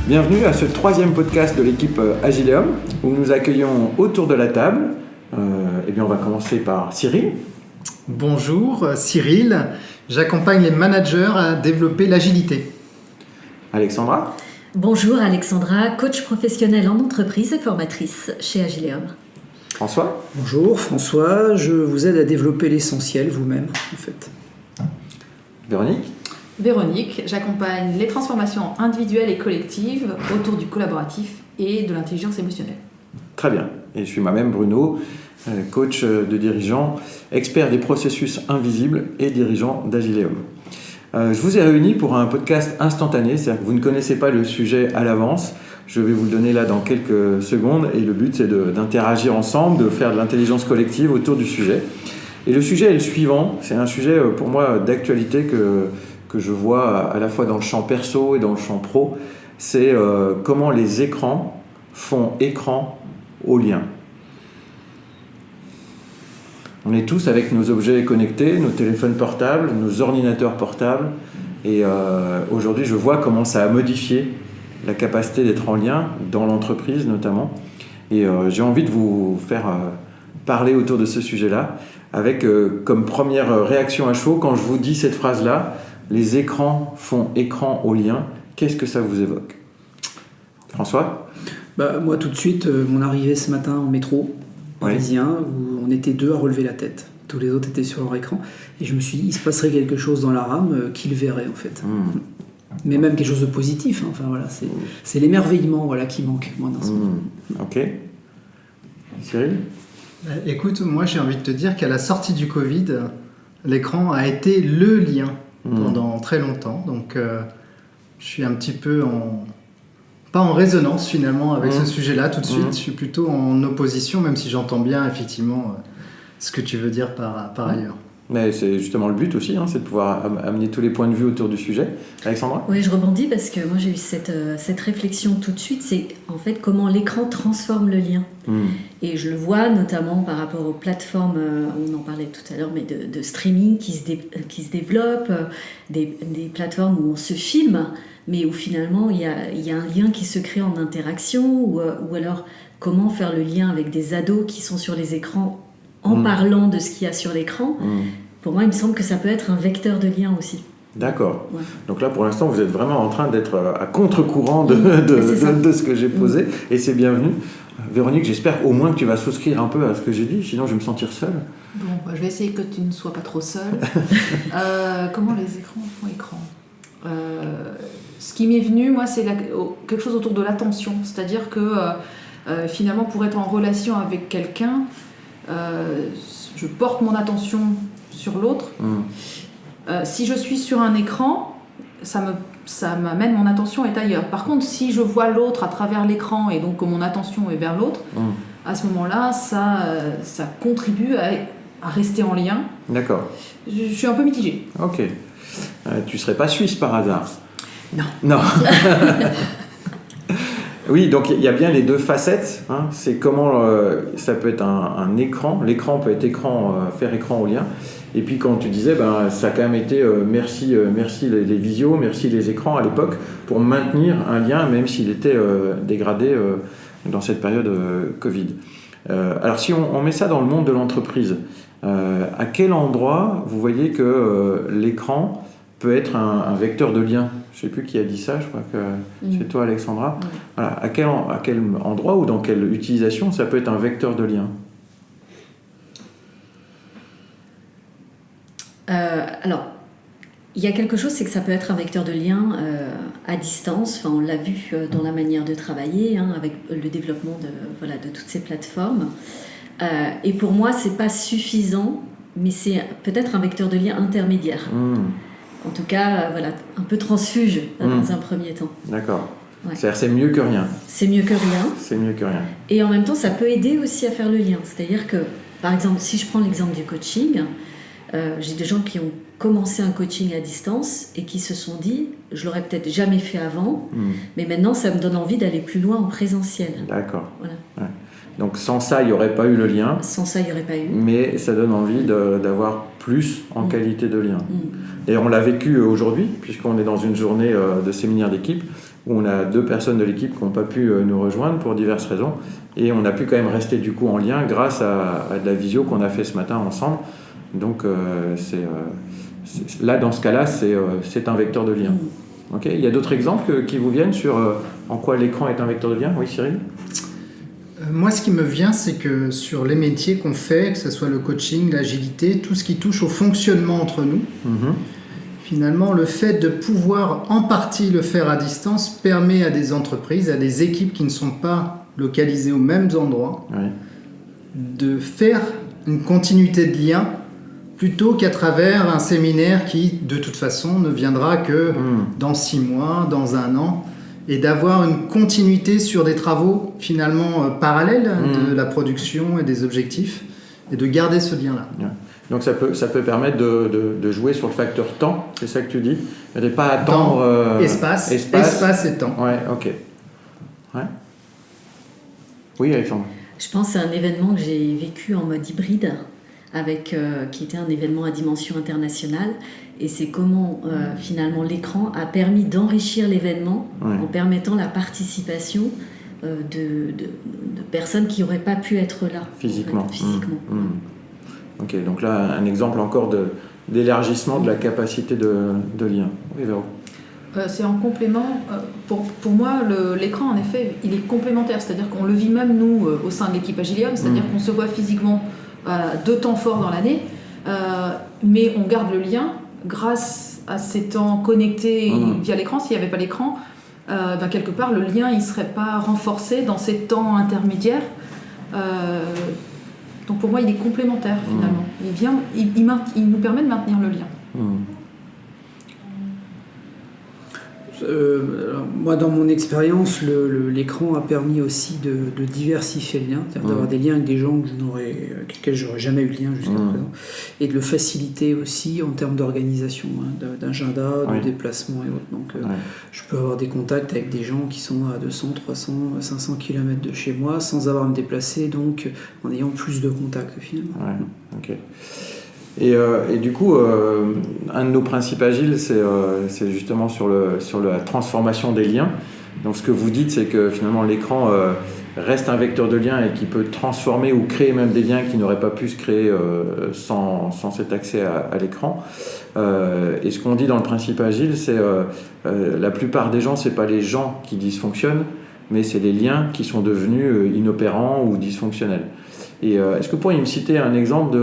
Bienvenue à ce 3e podcast de l'équipe Agileum où nous accueillons autour de la table. On va commencer par Cyril. Bonjour, Cyril. J'accompagne les managers à développer l'agilité. Alexandra. Bonjour, Alexandra, coach professionnel en entreprise et formatrice chez Agileum. François. Bonjour, François. Je vous aide à développer l'essentiel vous-même, en fait. Véronique, j'accompagne les transformations individuelles et collectives autour du collaboratif et de l'intelligence émotionnelle. Très bien. Et je suis moi-même Bruno, coach de dirigeants, expert des processus invisibles et dirigeant d'Agileum. Je vous ai réunis pour un podcast instantané, c'est-à-dire que vous ne connaissez pas le sujet à l'avance. Je vais vous le donner là dans quelques secondes et le but c'est d'interagir ensemble, de faire de l'intelligence collective autour du sujet. Et le sujet est le suivant, c'est un sujet pour moi d'actualité que je vois à la fois dans le champ perso et dans le champ pro, c'est comment les écrans font écran au lien. On est tous avec nos objets connectés, nos téléphones portables, nos ordinateurs portables, et aujourd'hui je vois comment ça a modifié la capacité d'être en lien, dans l'entreprise notamment, et j'ai envie de vous faire parler autour de ce sujet-là, avec comme première réaction à chaud, quand je vous dis cette phrase-là, les écrans font écran au lien, qu'est-ce que ça vous évoque ? François ? Moi tout de suite, mon arrivée ce matin en métro parisien, où on était 2 à relever la tête. Tous les autres étaient sur leur écran. Et je me suis dit, il se passerait quelque chose dans la rame qu'ils verraient en fait. Mais même quelque chose de positif. Hein. Enfin, voilà, c'est l'émerveillement qui manque, moi, dans ce moment. Ok. Cyril ? Écoute, moi j'ai envie de te dire qu'à la sortie du Covid, l'écran a été le lien pendant très longtemps. Donc je suis un petit peu pas en résonance finalement avec ce sujet-là tout de suite. Je suis plutôt en opposition, même si j'entends bien effectivement ce que tu veux dire par ailleurs. Mais c'est justement le but aussi, c'est de pouvoir amener tous les points de vue autour du sujet. Alexandra ? Oui, je rebondis parce que moi j'ai eu cette réflexion tout de suite, c'est en fait comment l'écran transforme le lien. Et je le vois notamment par rapport aux plateformes, on en parlait tout à l'heure, mais de streaming qui se développent, des plateformes où on se filme, mais où finalement il y a un lien qui se crée en interaction, ou alors comment faire le lien avec des ados qui sont sur les écrans en parlant de ce qu'il y a sur l'écran. Pour moi, il me semble que ça peut être un vecteur de lien aussi. D'accord. Ouais. Donc là, pour l'instant, vous êtes vraiment en train d'être à contre-courant de ce que j'ai posé, et c'est bienvenu. Véronique, j'espère au moins que tu vas souscrire un peu à ce que j'ai dit, sinon je vais me sentir seule. Bon, je vais essayer que tu ne sois pas trop seule. Comment les écrans font écran ? Ce qui m'est venu, moi, c'est quelque chose autour de l'attention. C'est-à-dire que finalement, pour être en relation avec quelqu'un, je porte mon attention sur l'autre. Si je suis sur un écran, ça m'amène, mon attention est ailleurs. Par contre, si je vois l'autre à travers l'écran et donc que mon attention est vers l'autre, à ce moment-là, ça contribue à rester en lien. D'accord. Je suis un peu mitigée. Ok. Tu serais pas suisse par hasard ? Non. Oui, donc il y a bien les deux facettes. C'est comment ça peut être un écran. L'écran peut être faire écran au lien. Et puis quand tu disais, ça a quand même été merci les visios, merci les écrans à l'époque pour maintenir un lien, même s'il était dégradé dans cette période Covid. Alors si on met ça dans le monde de l'entreprise, à quel endroit vous voyez que l'écran peut être un vecteur de lien ? Je ne sais plus qui a dit ça, je crois que c'est toi Alexandra. Voilà. À quel endroit ou dans quelle utilisation ça peut être un vecteur de lien ? Alors, il y a quelque chose, c'est que ça peut être un vecteur de lien à distance. Enfin, on l'a vu dans la manière de travailler, avec le développement de toutes ces plateformes. Et pour moi, c'est pas suffisant, mais c'est peut-être un vecteur de lien intermédiaire. En tout cas, un peu transfuge dans un premier temps. D'accord. Ouais. C'est-à-dire c'est mieux que rien. C'est mieux que rien. C'est mieux que rien. Et en même temps, ça peut aider aussi à faire le lien. C'est-à-dire que, par exemple, si je prends l'exemple du coaching, j'ai des gens qui ont commencé un coaching à distance et qui se sont dit, je l'aurais peut-être jamais fait avant, mais maintenant, ça me donne envie d'aller plus loin en présentiel. D'accord. Voilà. Ouais. Donc sans ça, il n'y aurait pas eu le lien. Sans ça, il n'y aurait pas eu. Mais ça donne envie d'avoir plus en qualité de lien. Et on l'a vécu aujourd'hui, puisqu'on est dans une journée de séminaire d'équipe, où on a 2 personnes de l'équipe qui n'ont pas pu nous rejoindre pour diverses raisons. Et on a pu quand même rester du coup en lien grâce à de la visio qu'on a fait ce matin ensemble. Donc là, dans ce cas-là, c'est un vecteur de lien. Okay. Il y a d'autres exemples qui vous viennent sur en quoi l'écran est un vecteur de lien? Oui, Cyril? Moi, ce qui me vient, c'est que sur les métiers qu'on fait, que ce soit le coaching, l'agilité, tout ce qui touche au fonctionnement entre nous, finalement, le fait de pouvoir en partie le faire à distance permet à des entreprises, à des équipes qui ne sont pas localisées aux mêmes endroits, de faire une continuité de lien plutôt qu'à travers un séminaire qui, de toute façon, ne viendra que dans 6 mois, dans 1 an, et d'avoir une continuité sur des travaux finalement parallèles de la production et des objectifs, et de garder ce lien-là. Donc ça peut permettre de jouer sur le facteur temps, c'est ça que tu dis? Il n'y a pas attendre... Espace et temps. Ouais, ok. Ouais. Oui, Alexandre. Je pense à un événement que j'ai vécu en mode hybride, qui était un événement à dimension internationale, et c'est comment finalement l'écran a permis d'enrichir l'événement en permettant la participation de personnes qui n'auraient pas pu être là physiquement. Ok, donc là un exemple encore d'élargissement de la capacité de lien. Oui, Véro. C'est en complément. Pour moi, l'écran, en effet, il est complémentaire. C'est-à-dire qu'on le vit même, nous, au sein de l'équipe Agilium. C'est-à-dire qu'on se voit physiquement 2 temps forts dans l'année, mais on garde le lien grâce à ces temps connectés via l'écran. S'il n'y avait pas l'écran, quelque part, le lien il ne serait pas renforcé dans ces temps intermédiaires. Donc pour moi, il est complémentaire, finalement. Il nous permet de maintenir le lien. Alors, moi, dans mon expérience, l'écran a permis aussi de diversifier le lien, c'est-à-dire d'avoir des liens avec des gens avec lesquels j'aurais jamais eu de lien jusqu'à présent, et de le faciliter aussi en termes d'organisation, d'agenda, de déplacement et autres. Donc, je peux avoir des contacts avec des gens qui sont à 200, 300, 500 km de chez moi sans avoir à me déplacer, donc en ayant plus de contacts finalement. Ok. Et du coup, un de nos principes agiles, c'est justement sur la transformation des liens. Donc ce que vous dites, c'est que finalement l'écran reste un vecteur de lien et qui peut transformer ou créer même des liens qui n'auraient pas pu se créer sans cet accès à l'écran. Et ce qu'on dit dans le principe agile, c'est la plupart des gens, c'est pas les gens qui dysfonctionnent, mais c'est les liens qui sont devenus inopérants ou dysfonctionnels. Et est-ce que vous pourriez me citer un exemple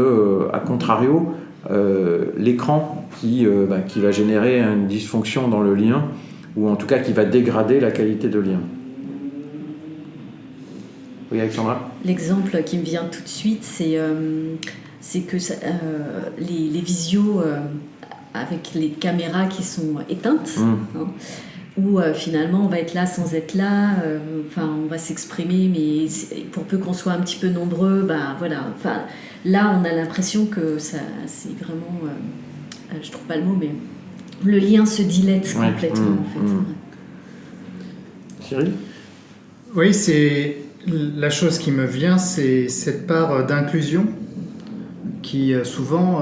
à contrario, l'écran qui va générer une dysfonction dans le lien, ou en tout cas qui va dégrader la qualité de lien? Oui, Alexandra? L'exemple qui me vient tout de suite, c'est que les visios avec les caméras qui sont éteintes, où finalement on va être là sans être là, on va s'exprimer, mais pour peu qu'on soit un petit peu nombreux, là on a l'impression que c'est vraiment, je trouve pas le mot, mais le lien se dilate complètement en fait. Cyril? Oui, c'est la chose qui me vient, c'est cette part d'inclusion qui souvent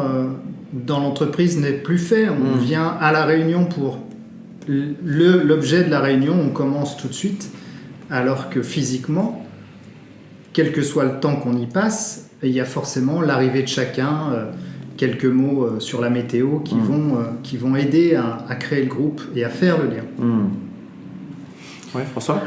dans l'entreprise n'est plus fait. On vient à la réunion pour l'objet de la réunion, on commence tout de suite, alors que physiquement, quel que soit le temps qu'on y passe, il y a forcément l'arrivée de chacun, quelques mots sur la météo qui vont aider à créer le groupe et à faire le lien. Oui, François?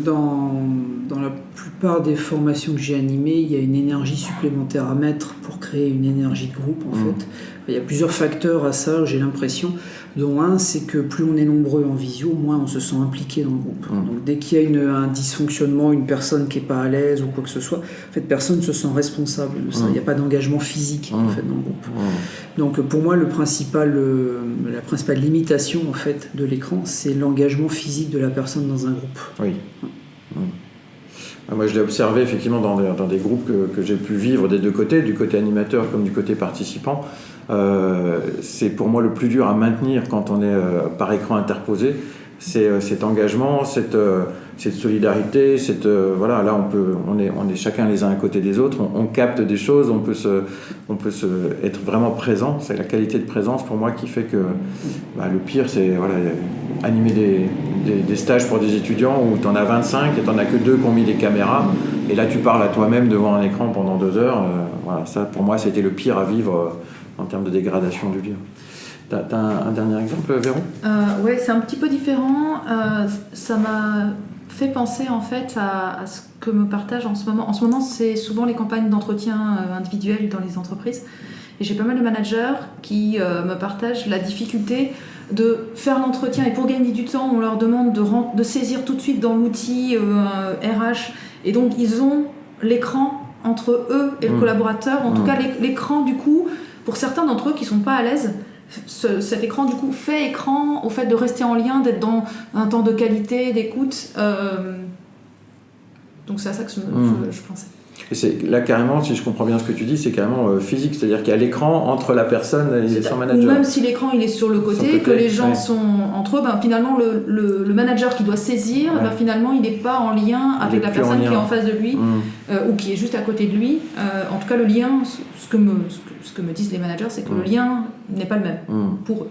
Dans la plupart des formations que j'ai animées, il y a une énergie supplémentaire à mettre pour créer une énergie de groupe, en fait. Il y a plusieurs facteurs à ça, j'ai l'impression, dont un, c'est que plus on est nombreux en visio, moins on se sent impliqué dans le groupe. Donc dès qu'il y a un dysfonctionnement, une personne qui n'est pas à l'aise ou quoi que ce soit, en fait, personne ne se sent responsable de ça. Il n'y a pas d'engagement physique en fait, dans le groupe. Donc pour moi, la principale limitation en fait, de l'écran, c'est l'engagement physique de la personne dans un groupe. Oui. Moi, je l'ai observé effectivement dans des groupes que j'ai pu vivre des deux côtés, du côté animateur comme du côté participant. C'est pour moi le plus dur à maintenir quand on est par écran interposé, c'est cet engagement, cette solidarité, voilà, là on est chacun les uns à côté des autres, on capte des choses, on peut être vraiment présent. C'est la qualité de présence pour moi qui fait que le pire c'est animer des stages pour des étudiants où tu en as 25 et tu n'en as que 2 qui ont mis des caméras et là tu parles à toi-même devant un écran pendant 2 heures. Ça pour moi c'était le pire à vivre en termes de dégradation du lien. T'as un dernier exemple, Véron ? Oui, c'est un petit peu différent. Ça m'a fait penser en fait à ce que me partage en ce moment. En ce moment, c'est souvent les campagnes d'entretien individuel dans les entreprises. Et j'ai pas mal de managers qui me partagent la difficulté de faire l'entretien. Et pour gagner du temps, on leur demande de saisir tout de suite dans l'outil RH. Et donc, ils ont l'écran entre eux et le collaborateur. En tout cas, l'écran, du coup, pour certains d'entre eux qui sont pas à l'aise, cet écran du coup fait écran au fait de rester en lien, d'être dans un temps de qualité, d'écoute. Donc c'est à ça que je pensais. Et c'est là carrément, si je comprends bien ce que tu dis, c'est carrément physique, c'est-à-dire qu'il y a l'écran entre la personne et son manager. Ou même si l'écran il est sur le côté, que les gens sont entre eux, finalement le manager qui doit saisir, finalement il n'est pas en lien avec la personne qui est en face de lui ou qui est juste à côté de lui. En tout cas le lien, ce que me disent les managers, c'est que le lien n'est pas le même pour eux.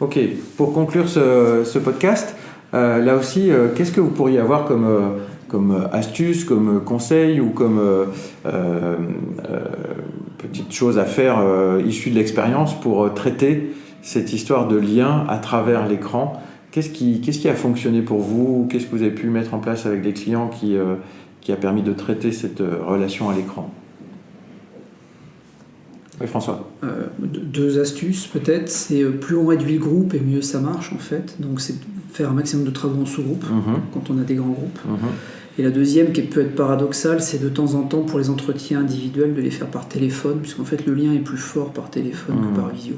Ok, pour conclure ce podcast, là aussi, qu'est-ce que vous pourriez avoir comme astuce, comme conseil ou comme petite chose à faire issue de l'expérience pour traiter cette histoire de lien à travers l'écran. Qu'est-ce qui a fonctionné pour vous? Qu'est-ce que vous avez pu mettre en place avec des clients qui a permis de traiter cette relation à l'écran? Oui, François. 2 astuces peut-être, c'est plus on réduit le groupe et mieux ça marche en fait. Donc c'est faire un maximum de travaux en sous-groupe quand on a des grands groupes. Et la deuxième, qui peut être paradoxale, c'est de temps en temps pour les entretiens individuels de les faire par téléphone, puisqu'en fait le lien est plus fort par téléphone que par visio.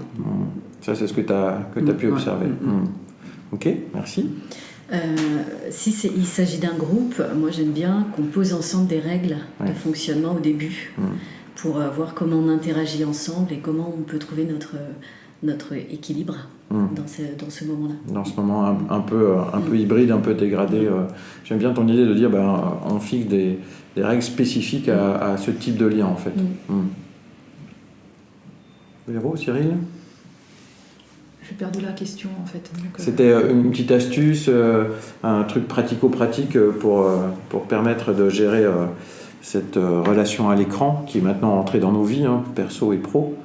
Ça c'est ce que tu as pu observer. Ok, merci. Il s'agit d'un groupe, moi j'aime bien qu'on pose ensemble des règles de fonctionnement au début pour voir comment on interagit ensemble et comment on peut trouver notre équilibre dans ce moment-là. Dans ce moment un peu hybride, un peu dégradé. J'aime bien ton idée de dire on fixe des règles spécifiques à ce type de lien en fait. Véro, Cyril ? J'ai perdu la question en fait. C'était une petite astuce, un truc pratico-pratique pour permettre de gérer cette relation à l'écran qui est maintenant entrée dans nos vies, perso et pro.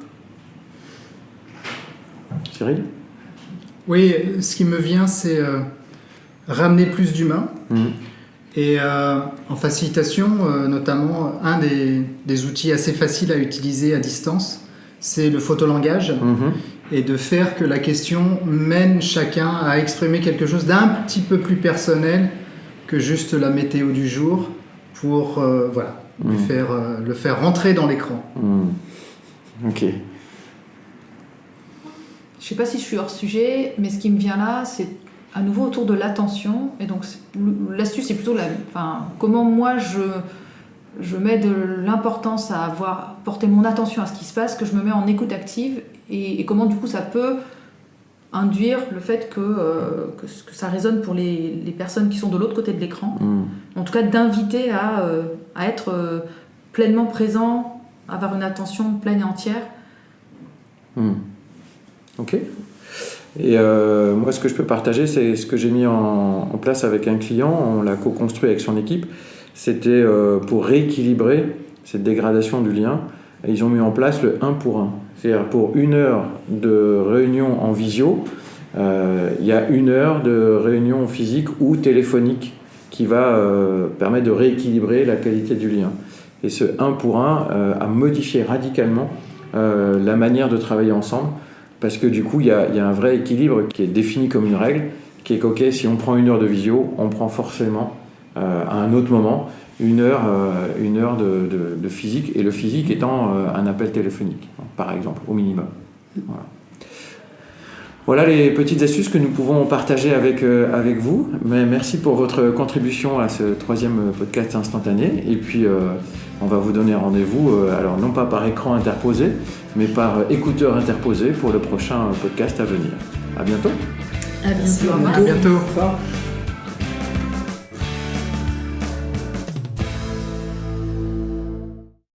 Cyril ? Oui, ce qui me vient, c'est ramener plus d'humain. Et en facilitation, notamment, un des outils assez faciles à utiliser à distance, c'est le photolangage. Et de faire que la question mène chacun à exprimer quelque chose d'un petit peu plus personnel que juste la météo du jour pour le faire rentrer dans l'écran. Ok. Je ne sais pas si je suis hors sujet, mais ce qui me vient là, c'est à nouveau autour de l'attention. Et donc, l'astuce, c'est plutôt comment moi, je mets de l'importance à porter mon attention à ce qui se passe, que je me mets en écoute active, et comment, du coup, ça peut induire le fait que ça résonne pour les personnes qui sont de l'autre côté de l'écran. En tout cas, d'inviter à être pleinement présent, avoir une attention pleine et entière. Ok. Et moi, ce que je peux partager, c'est ce que j'ai mis en place avec un client. On l'a co-construit avec son équipe. C'était pour rééquilibrer cette dégradation du lien. Et ils ont mis en place le 1 pour 1. C'est-à-dire pour 1 heure de réunion en visio, il y a 1 heure de réunion physique ou téléphonique qui va permettre de rééquilibrer la qualité du lien. Et ce 1 pour 1 a modifié radicalement la manière de travailler ensemble. Parce que du coup, il y a un vrai équilibre qui est défini comme une règle, qui est qu'ok, si on prend 1 heure de visio, on prend forcément à un autre moment 1 heure de physique, et le physique étant un appel téléphonique, par exemple, au minimum. Voilà les petites astuces que nous pouvons partager avec vous. Mais merci pour votre contribution à ce 3e podcast instantané. Et puis, on va vous donner rendez-vous, alors non pas par écran interposé, mais par écouteur interposé pour le prochain podcast à venir. À bientôt. À bientôt. À bientôt. Au revoir.